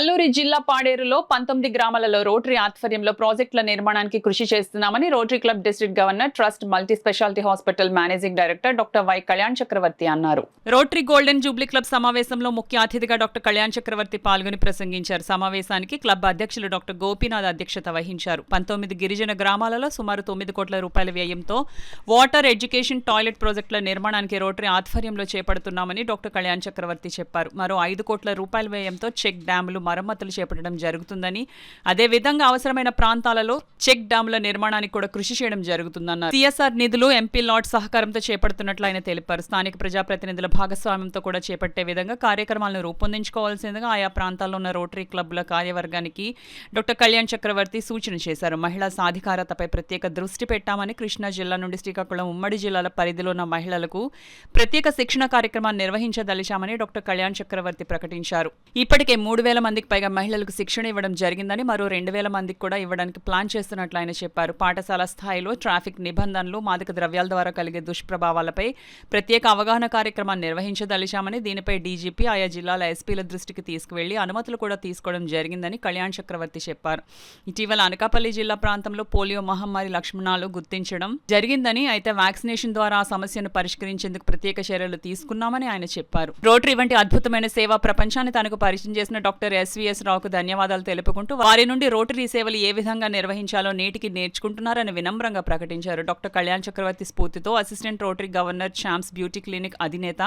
అల్లూరి జిల్లా పాడేరులో 19 గ్రామాలలో రోటరీ ఆధ్వర్యంలో ప్రాజెక్టుల నిర్మాణానికి కృషి చేస్తున్నామని rotary club district governor trust multi speciality hospital managing director doctor Y Kalyan Chakravarthi అన్నారు. రోటరీ గోల్డెన్ జూబ్లీ క్లబ్ సమావేశంలో ముఖ్య అతిథిగా డాక్టర్ కళ్యాణ్ చక్రవర్తి పాల్గొని ప్రసంగించారు. సమావేశానికి క్లబ్ అధ్యక్షులు డాక్టర్ గోపీనాథ్ అధ్యక్షత వహించారు. 19 గిరిజన గ్రామాలలో సుమారు 9 కోట్ల రూపాయల వ్యయంతో వాటర్, ఎడ్యుకేషన్, టాయిలెట్ ప్రాజెక్టుల నిర్మాణానికి రోటరీ ఆధ్వర్యంలో చేపడుతున్నామని డాక్టర్ కళ్యాణ్ చక్రవర్తి చెప్పారు. మరో 5 కోట్ల రూపాయల వ్యయంతో చెక్ డ్యాములు మరమ్మతులు చేపట్టడం జరుగుతుందని, అదేవిధంగా అవసరమైన ప్రాంతాలలో చెక్ డ్యాముల నిర్మాణానికి కూడా కృషి చేయడం జరుగుతుందన్నారు. సిఎస్ఆర్ నిధులు ఎంపీ లాట్ సహకారంతో చేపడుతున్నట్లు ఆయన తెలిపారు. స్థానిక ప్రజాప్రతినిధుల భాగస్వామ్యంతో కూడా చేపట్టే విధంగా కార్యక్రమాలను రూపొందించుకోవాల్సిందిగా ఆయా ప్రాంతాల్లో ఉన్న రోటరీ క్లబ్ల కార్యవర్గానికి డాక్టర్ కళ్యాణ్ చక్రవర్తి సూచన చేశారు. మహిళా సాధికారతపై ప్రత్యేక దృష్టి పెట్టామని, కృష్ణా జిల్లా నుండి శ్రీకాకుళం ఉమ్మడి జిల్లాల పరిధిలో ఉన్న మహిళలకు ప్రత్యేక శిక్షణ కార్యక్రమాన్ని నిర్వహించదలిచామని డాక్టర్ కళ్యాణ్ చక్రవర్తి ప్రకటించారు. ఇప్పటికే 3,000 మందికి పైగా మహిళలకు శిక్షణ ఇవ్వడం జరిగిందని, మరో 2,000 మందికి కూడా ఇవ్వడానికి ప్లాన్ చేస్తున్నట్లు ఆయన చెప్పారు. పాఠశాల స్థాయిలో ట్రాఫిక్ నిబంధనలు, మాదక ద్రవ్యాల ద్వారా కలిగే దుష్ప్రభావాలపై ప్రత్యేక అవగాహన కార్యక్రమాన్ని నిర్వహించదలిచామని, దీనిపై డీజీపీ ఆయా జిల్లాల ఎస్పీల దృష్టికి తీసుకువెళ్లి అనుమతులు కూడా తీసుకోవడం జరిగిందని కళ్యాణ్ చక్రవర్తి చెప్పారు. ఇటీవల అనకాపల్లి జిల్లా ప్రాంతంలో పోలియో మహమ్మారి లక్షణాలు గుర్తించడం జరిగిందని, అయితే వ్యాక్సినేషన్ ద్వారా ఆ సమస్యను పరిష్కరించేందుకు ప్రత్యేక చర్యలు తీసుకున్నామని ఆయన చెప్పారు. రోటరీ వంటి అద్భుతమైన సేవా ప్రపంచాన్ని తనకు పరిచయం చేసిన డాక్టర్ ఎస్వీఎస్ రావుకు ధన్యవాదాలు తెలుపుకుంటూ వారి నుండి రోటరీ సేవలు ఏ విధంగా నిర్వహించాలో నేటికి నేర్చుకుంటున్నారని వినమ్రంగా ప్రకటించారు. డాక్టర్ కళ్యాణ్ చక్రవర్తి స్ఫూర్తితో assistant rotary governor champs beauty clinic అధినేత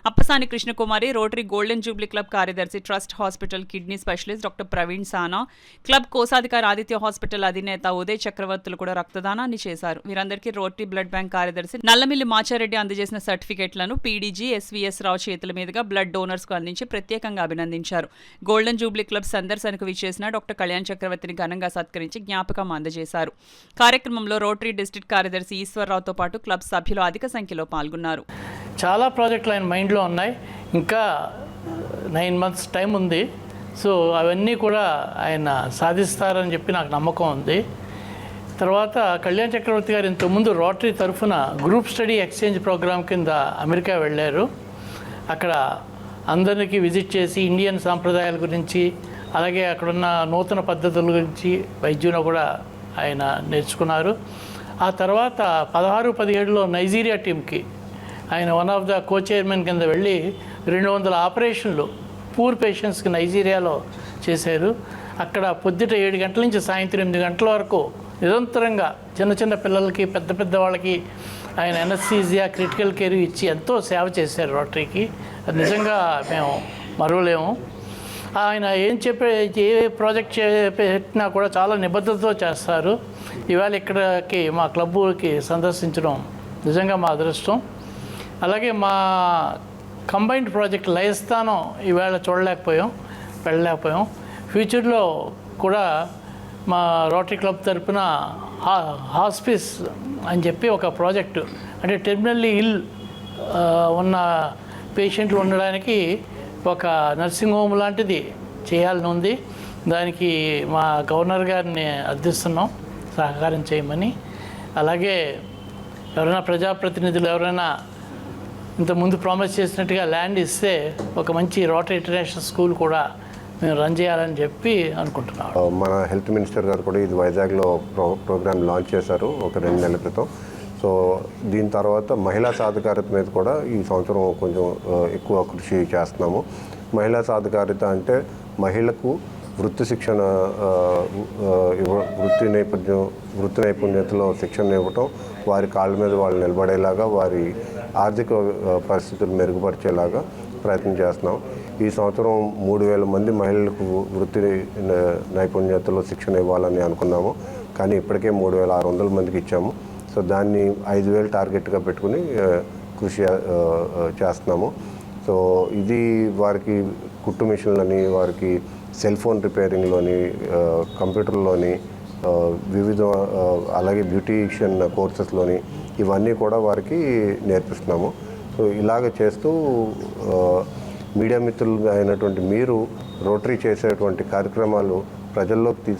Appasani Krishnakumari, rotary golden jubilee club కార్యదర్శి, trust hospital kidney specialist doctor Praveen Sana, club కోశాధికారి ఆదిత్య హాస్పిటల్ అధినేత ఉదయ్ చక్రవర్తులు కూడా రక్తదానాన్ని చేశారు. వీరందరికీ రోటరీ బ్లడ్ బ్యాంక్ కార్యదర్శి నల్లమిల్లి మాచారెడ్డి అందజేసిన సర్టిఫికెట్లను పీడీజీ ఎస్వీఎస్ రావు చేతుల మీదుగా బ్లడ్ డోనర్స్ కు అందించి ప్రత్యేకంగా అభినందించారు. గోల్డెన్ జూబ్లీ క్లబ్ సందర్శనకు విచ్చేసిన డాక్టర్ కళ్యాణ్ చక్రవర్తిని ఘనంగా సత్కరించి జ్ఞాపకం అందజేశారు. కార్యక్రమంలో రోటరీ డిస్ట్రిక్ట్ కార్యదర్శి ఈశ్వర్రావుతో పాటు క్లబ్ సభ్యులు అధిక సంఖ్యలో పాల్గొన్నారు. చాలా ప్రాజెక్టులు ఆయన మైండ్లో ఉన్నాయి. ఇంకా 9 months టైం ఉంది. సో అవన్నీ కూడా ఆయన సాధిస్తారని చెప్పి నాకు నమ్మకం ఉంది. తర్వాత కళ్యాణ్ చక్రవర్తి గారు ఇంతకుముందు రోటరీ తరఫున గ్రూప్ స్టడీ ఎక్స్చేంజ్ ప్రోగ్రాం కింద అమెరికా వెళ్ళారు. అక్కడ అందరికీ విజిట్ చేసి ఇండియన్ సాంప్రదాయాల గురించి, అలాగే అక్కడున్న నూతన పద్ధతుల గురించి వైద్యులు కూడా ఆయన నేర్చుకున్నారు. ఆ తర్వాత 16-17లో నైజీరియా టీంకి ఆయన one of the co chairman కింద వెళ్ళి 200 ఆపరేషన్లు పూర్ పేషెంట్స్కి నైజీరియాలో చేశారు. అక్కడ పొద్దుట 7 గంటల నుంచి సాయంత్రం 8 గంటల వరకు నిరంతరంగా చిన్న చిన్న పిల్లలకి, పెద్ద పెద్ద వాళ్ళకి ఆయన ఎనస్థీజియా, క్రిటికల్ కేర్ ఇచ్చి ఎంతో సేవ చేశారు రోటరీకి. అది నిజంగా మేము మరువలేము. ఆయన ఏ ప్రాజెక్ట్ పెట్టినా కూడా చాలా నిబద్ధతతో చేస్తారు. ఇవాళ ఇక్కడికి మా క్లబ్కి సందర్శించడం నిజంగా మా అదృష్టం. అలాగే మా కంబైన్డ్ ప్రాజెక్ట్ లయస్థానం ఇవాళ వెళ్ళలేకపోయాం. ఫ్యూచర్లో కూడా మా రోటరీ క్లబ్ తరఫున హాస్పిస్ అని చెప్పి ఒక ప్రాజెక్టు, అంటే టెర్మినల్లీ ఇల్ ఉన్న పేషెంట్లు ఉండడానికి ఒక నర్సింగ్ హోమ్ లాంటిది చేయాలని ఉంది. దానికి మా గవర్నర్ గారిని అర్థిస్తున్నాం సహకారం చేయమని. అలాగే ఎవరైనా ప్రజాప్రతినిధులు ఎవరైనా ఇంతకుముందు ప్రామిస్ చేసినట్టుగా ల్యాండ్ ఇస్తే ఒక మంచి రోటరీ ఇంటర్నేషనల్ స్కూల్ కూడా మేము రన్ చేయాలని చెప్పి అనుకుంటున్నాం. మన హెల్త్ మినిస్టర్ గారు కూడా ఇది వైజాగ్లో ప్రోగ్రామ్ లాంచ్ చేశారు ఒక 2 నెలల క్రితం. సో దీని తర్వాత మహిళా సాధికారత మీద కూడా ఈ సంవత్సరం కొంచెం ఎక్కువ కృషి చేస్తున్నాము. మహిళా సాధికారత అంటే మహిళకు వృత్తి శిక్షణ, వృత్తి నైపుణ్యతలో శిక్షణ ఇవ్వటం, వారి కాళ్ళ మీద వాళ్ళు నిలబడేలాగా, వారి ఆర్థిక పరిస్థితులు మెరుగుపరిచేలాగా ప్రయత్నం చేస్తున్నాం. ఈ సంవత్సరం 3,000 మంది మహిళలకు వృత్తి నైపుణ్యతలో శిక్షణ ఇవ్వాలని అనుకున్నాము. కానీ ఇప్పటికే 3,600 మందికి ఇచ్చాము. సో దాన్ని 5,000 టార్గెట్గా పెట్టుకుని కృషి చేస్తున్నాము. సో ఇది వారికి కుట్టు మిషన్లని, వారికి సెల్ ఫోన్ రిపేరింగ్లోని, కంప్యూటర్లోని, వివిధ అలాగే బ్యూటీషియన్ కోర్సెస్లోని ఇవన్నీ కూడా వారికి నేర్పిస్తున్నాము. సో ఇలాగ చేస్తూ మీడియా మిత్రులు అయినటువంటి మీరు రోటరీ చేసేటువంటి కార్యక్రమాలు ప్రజల్లోకి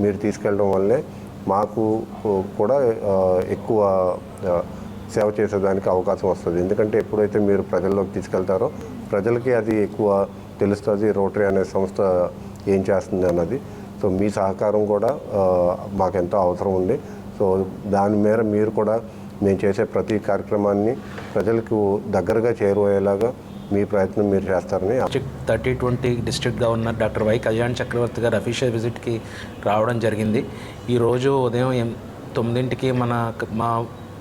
మీరు తీసుకెళ్ళడం వల్లే మాకు కూడా ఎక్కువ సేవ చేసేదానికి అవకాశం వస్తుంది. ఎందుకంటే ఎప్పుడైతే మీరు ప్రజల్లోకి తీసుకెళ్తారో ప్రజలకి అది ఎక్కువ తెలుస్తుంది రోటరీ అనే సంస్థ ఏం చేస్తుంది అన్నది. సో మీ సహకారం కూడా మాకెంతో అవసరం ఉంది. సో దాని మేర మీరు కూడా మేము చేసే ప్రతి కార్యక్రమాన్ని ప్రజలకు దగ్గరగా చేరువయ్యేలాగా మీ ప్రయత్నం మీరు చేస్తారని. 3020 district governor doctor Y Kalyan Chakravarthi garu official విజిట్కి రావడం జరిగింది. ఈరోజు ఉదయం 9కి మా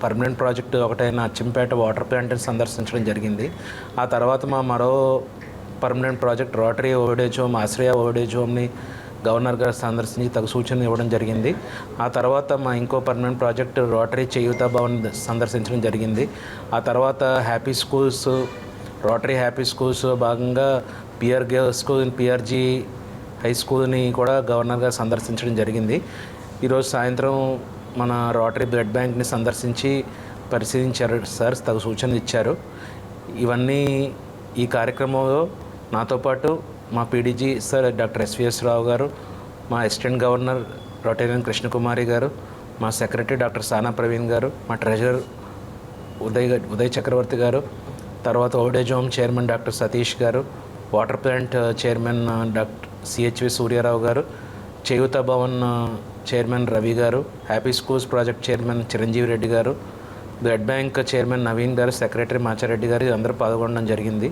పర్మనెంట్ ప్రాజెక్టు ఒకటైన అచ్చంపేట వాటర్ ప్లాంట్ని సందర్శించడం జరిగింది. ఆ తర్వాత మరో permanent project rotary old age home, ఆశ్రయ ఓల్డేజ్ హోమ్ని గవర్నర్ గారు సందర్శించి తగు సూచనలు ఇవ్వడం జరిగింది. ఆ తర్వాత మా ఇంకో పర్మనెంట్ ప్రాజెక్ట్ రోటరీ చేయూత భవన్ సందర్శించడం జరిగింది. ఆ తర్వాత happy schools, rotary happy schools భాగంగా PR girls school, PRG high స్కూల్ని కూడా గవర్నర్ గారు సందర్శించడం జరిగింది. ఈరోజు సాయంత్రం మన రోటరీ బ్లడ్ బ్యాంక్ని సందర్శించి పరిశీలించారు సార్, తగు సూచనలు ఇచ్చారు. ఇవన్నీ ఈ కార్యక్రమంలో నాతో పాటు మా పీడీజీ సార్ డాక్టర్ ఎస్విఎస్ రావు గారు, మా అసిస్టెంట్ గవర్నర్ రోటేరియన్ కృష్ణకుమారి గారు, మా సెక్రటరీ డాక్టర్ సానా ప్రవీణ్ గారు, మా ట్రెజరర్ ఉదయ్ చక్రవర్తి గారు, తర్వాత old age home chairman doctor Satish garu, water plant chairman doctor CHV Suryarao garu, Cheyutha Bhavan chairman Ravi garu, happy schools project chairman Chiranjeevi Reddy garu, blood bank chairman Naveen గారు, సెక్రటరీ మాచారెడ్డి గారు అందరూ పాల్గొనడం జరిగింది.